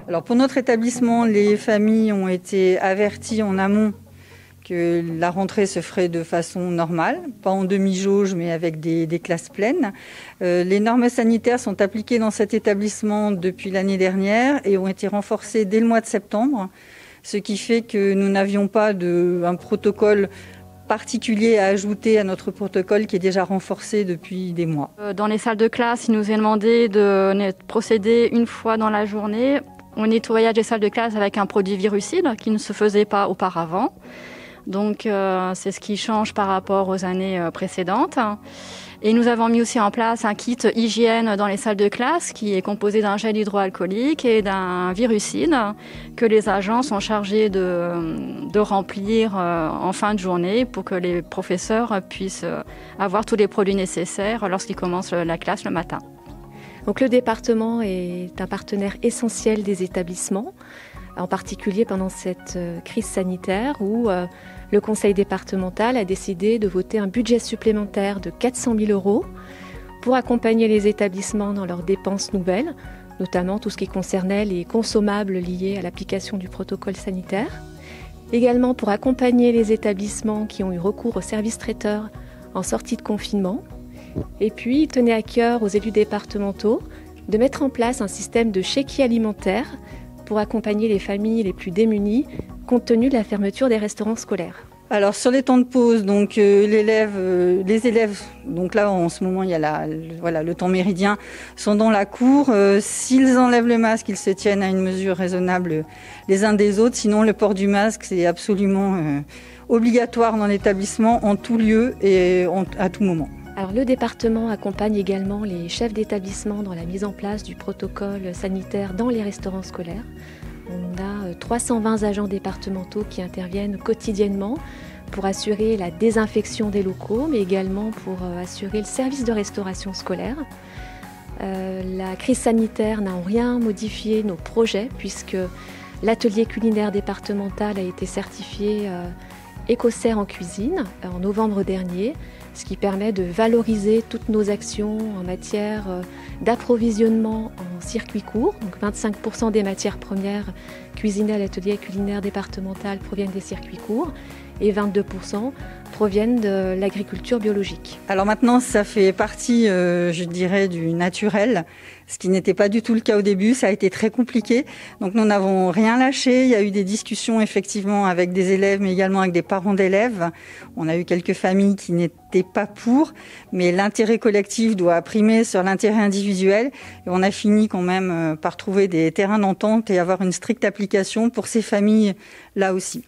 Alors pour notre établissement, les familles ont été averties en amont que la rentrée se ferait de façon normale, pas en demi-jauge mais avec des classes pleines. Les normes sanitaires sont appliquées dans cet établissement depuis l'année dernière et ont été renforcées dès le mois de septembre, ce qui fait que nous n'avions pas un protocole particulier à ajouter à notre protocole qui est déjà renforcé depuis des mois. Dans les salles de classe, il nous est demandé de procéder une fois dans la journée au nettoyage des salles de classe avec un produit virucide qui ne se faisait pas auparavant. Donc c'est ce qui change par rapport aux années précédentes. Et nous avons mis aussi en place un kit hygiène dans les salles de classe qui est composé d'un gel hydroalcoolique et d'un virucide que les agents sont chargés de remplir en fin de journée pour que les professeurs puissent avoir tous les produits nécessaires lorsqu'ils commencent la classe le matin. Donc le département est un partenaire essentiel des établissements, en particulier pendant cette crise sanitaire où le conseil départemental a décidé de voter un budget supplémentaire de 400 000 € pour accompagner les établissements dans leurs dépenses nouvelles, notamment tout ce qui concernait les consommables liés à l'application du protocole sanitaire. Également pour accompagner les établissements qui ont eu recours aux services traiteurs en sortie de confinement. Et puis, il tenait à cœur aux élus départementaux de mettre en place un système de chéquier alimentaire pour accompagner les familles les plus démunies compte tenu de la fermeture des restaurants scolaires. Alors sur les temps de pause, donc les élèves, donc là en ce moment il y a le temps méridien, sont dans la cour. S'ils enlèvent le masque, ils se tiennent à une mesure raisonnable les uns des autres. Sinon le port du masque c'est absolument obligatoire dans l'établissement en tout lieu et à tout moment. Alors, le département accompagne également les chefs d'établissement dans la mise en place du protocole sanitaire dans les restaurants scolaires. On a 320 agents départementaux qui interviennent quotidiennement pour assurer la désinfection des locaux, mais également pour assurer le service de restauration scolaire. La crise sanitaire n'a en rien modifié nos projets puisque l'atelier culinaire départemental a été certifié Écossaire en cuisine en novembre dernier, ce qui permet de valoriser toutes nos actions en matière d'approvisionnement en circuit court. Donc 25% des matières premières cuisinées à l'atelier culinaire départemental proviennent des circuits courts et 22% proviennent de l'agriculture biologique. Alors maintenant, ça fait partie, je dirais, du naturel, ce qui n'était pas du tout le cas au début. Ça a été très compliqué. Donc nous n'avons rien lâché. Il y a eu des discussions effectivement avec des élèves, mais également avec des parents d'élèves. On a eu quelques familles qui n'étaient pas pour, mais l'intérêt collectif doit primer sur l'intérêt individuel. Et on a fini quand même par trouver des terrains d'entente et avoir une stricte application pour ces familles-là aussi.